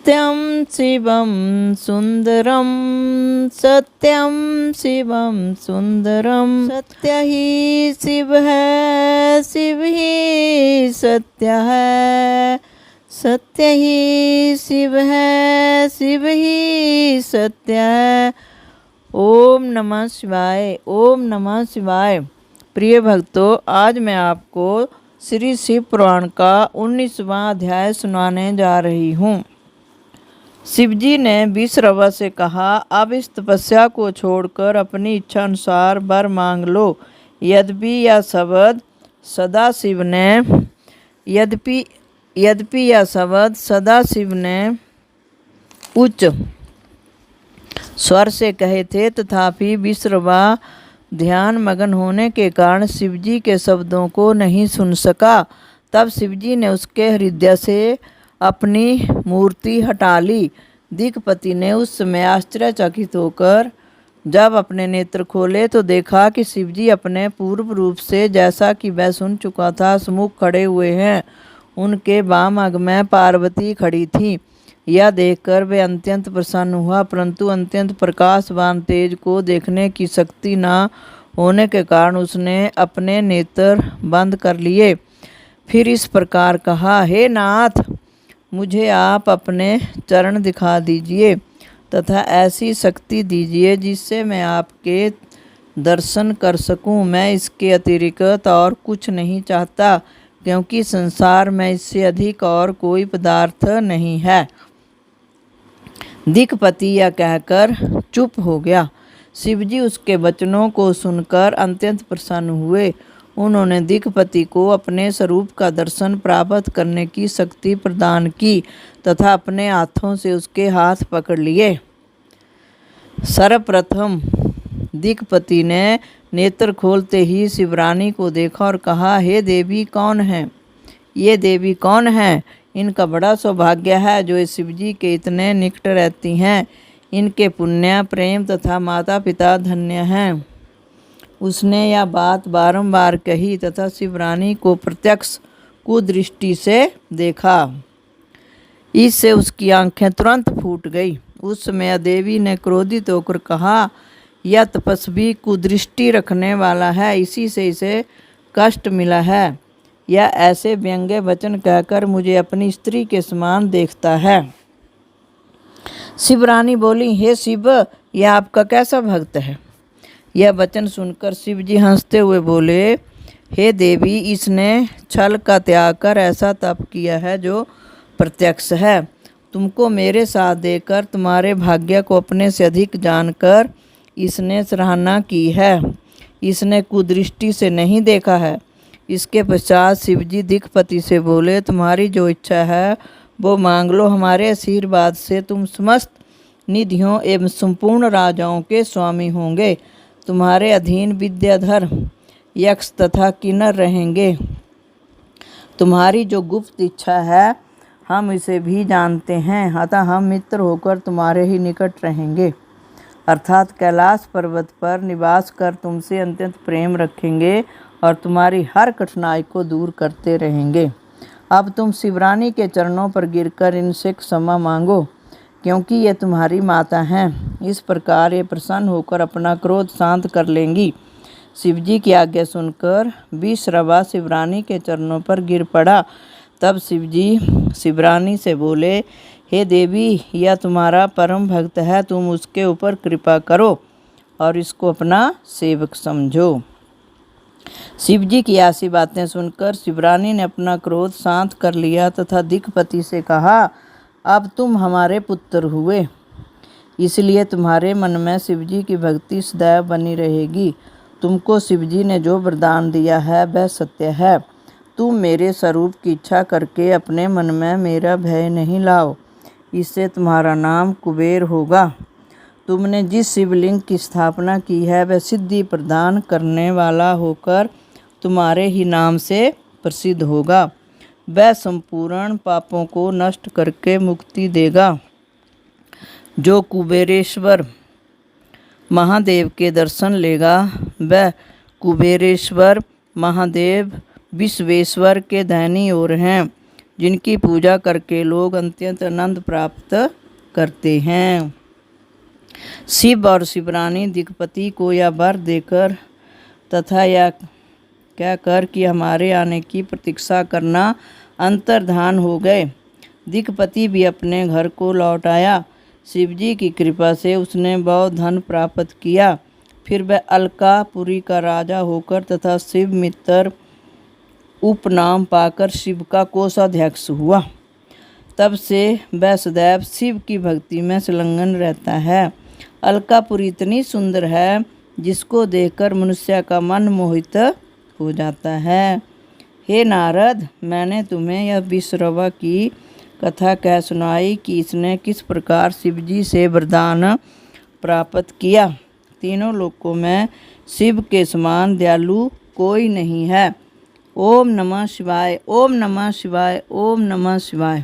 सत्यं शिवं सुंदरम, सत्यं शिवं सुंदरम। सत्य ही शिव है, शिव ही सत्य है। सत्य ही शिव है, शिव ही सत्य है। ओम नमः शिवाय, ओम नमः शिवाय। प्रिय भक्तों, आज मैं आपको श्री शिव पुराण का 19वां अध्याय सुनाने जा रही हूँ। शिवजी ने विश्रवा से कहा, अब इस तपस्या को छोड़कर अपनी इच्छा अनुसार वर मांग लो। यद्यपि यह शब्द सदाशिव ने उच्च स्वर से कहे थे, तथापि विश्रवा ध्यान मगन होने के कारण शिवजी के शब्दों को नहीं सुन सका। तब शिवजी ने उसके हृदय से अपनी मूर्ति हटा ली। दिक्पति ने उस समय आश्चर्यचकित होकर जब अपने नेत्र खोले तो देखा कि शिवजी अपने पूर्व रूप से, जैसा कि वह सुन चुका था, सम्मुख खड़े हुए हैं। उनके वाम अंग में पार्वती खड़ी थी। यह देखकर वे अत्यंत प्रसन्न हुआ, परंतु अत्यंत प्रकाशवान तेज को देखने की शक्ति न होने के कारण उसने अपने नेत्र बंद कर लिए। फिर इस प्रकार कहा, हे नाथ, मुझे आप अपने चरण दिखा दीजिए तथा ऐसी शक्ति दीजिए जिससे मैं आपके दर्शन कर सकूं। मैं इसके अतिरिक्त और कुछ नहीं चाहता, क्योंकि संसार में इससे अधिक और कोई पदार्थ नहीं है। दिक्पति यह कहकर चुप हो गया। शिवजी उसके वचनों को सुनकर अत्यंत प्रसन्न हुए। उन्होंने दिक्पति को अपने स्वरूप का दर्शन प्राप्त करने की शक्ति प्रदान की तथा अपने हाथों से उसके हाथ पकड़ लिए। सर्वप्रथम दिक्पति ने नेत्र खोलते ही शिवरानी को देखा और कहा, हे देवी, कौन है ये? देवी कौन है? इनका बड़ा सौभाग्य है जो इस शिवजी के इतने निकट रहती हैं। इनके पुण्य, प्रेम तथा माता पिता धन्य हैं। उसने यह बात बारंबार कही तथा शिवरानी को प्रत्यक्ष कुदृष्टि से देखा। इससे उसकी आंखें तुरंत फूट गई। उस समय देवी ने क्रोधित होकर कहा, यह तपस्वी कुदृष्टि रखने वाला है, इसी से इसे कष्ट मिला है। यह ऐसे व्यंग्य वचन कहकर मुझे अपनी स्त्री के समान देखता है। शिवरानी बोली, हे शिव, यह आपका कैसा भक्त है? यह वचन सुनकर शिवजी हंसते हुए बोले, हे देवी, इसने छल का त्याग कर ऐसा तप किया है जो प्रत्यक्ष है। तुमको मेरे साथ देकर तुम्हारे भाग्य को अपने से अधिक जानकर इसने सराहना की है। इसने कुदृष्टि से नहीं देखा है। इसके पश्चात शिवजी दिक्पति से बोले, तुम्हारी जो इच्छा है वो मांग लो। हमारे आशीर्वाद से तुम समस्त निधियों एवं संपूर्ण राजाओं के स्वामी होंगे। तुम्हारे अधीन विद्याधर, यक्ष तथा किन्नर रहेंगे। तुम्हारी जो गुप्त इच्छा है हम इसे भी जानते हैं, अतः हम मित्र होकर तुम्हारे ही निकट रहेंगे, अर्थात कैलाश पर्वत पर निवास कर तुमसे अत्यंत प्रेम रखेंगे और तुम्हारी हर कठिनाई को दूर करते रहेंगे। अब तुम शिवरानी के चरणों पर गिरकर इनसे क्षमा मांगो, क्योंकि ये तुम्हारी माता हैं। इस प्रकार ये प्रसन्न होकर अपना क्रोध शांत कर लेंगी। शिवजी की आज्ञा सुनकर विश्रवा शिवरानी के चरणों पर गिर पड़ा। तब शिवजी शिवरानी से बोले, हे देवी, यह तुम्हारा परम भक्त है, तुम उसके ऊपर कृपा करो और इसको अपना सेवक समझो। शिवजी की ऐसी बातें सुनकर शिवरानी ने अपना क्रोध शांत कर लिया तथा दिक्पति से कहा, अब तुम हमारे पुत्र हुए, इसलिए तुम्हारे मन में शिवजी की भक्ति सदैव बनी रहेगी। तुमको शिवजी ने जो वरदान दिया है वह सत्य है। तुम मेरे स्वरूप की इच्छा करके अपने मन में मेरा भय नहीं लाओ, इससे तुम्हारा नाम कुबेर होगा। तुमने जिस शिवलिंग की स्थापना की है वह सिद्धि प्रदान करने वाला होकर तुम्हारे ही नाम से प्रसिद्ध होगा। वह संपूर्ण पापों को नष्ट करके मुक्ति देगा। जो कुबेरेश्वर महादेव के दर्शन लेगा वह कुबेरेश्वर महादेव विश्वेश्वर के दाहिनी ओर हैं। जिनकी पूजा करके लोग अत्यंत आनंद प्राप्त करते हैं। शिव और शिवरानी दिक्पति को यह वर देकर तथा यह कहकर कि हमारे आने की प्रतीक्षा करना अंतर्धान हो गए। दिक्पति भी अपने घर को लौट आया। शिवजी की कृपा से उसने बहुत धन प्राप्त किया। फिर वह अलकापुरी का राजा होकर तथा शिव मित्र उपनाम पाकर शिव का कोषाध्यक्ष हुआ। तब से वह सदैव शिव की भक्ति में संलग्न रहता है। अलकापुरी इतनी सुंदर है जिसको देखकर मनुष्य का मन मोहित हो जाता है। हे नारद, मैंने तुम्हें यह विश्रवा की कथा कह सुनाई कि इसने किस प्रकार शिवजी से वरदान प्राप्त किया। तीनों लोकों में शिव के समान दयालु कोई नहीं है। ओम नमः शिवाय, ओम नमः शिवाय, ओम नमः शिवाय।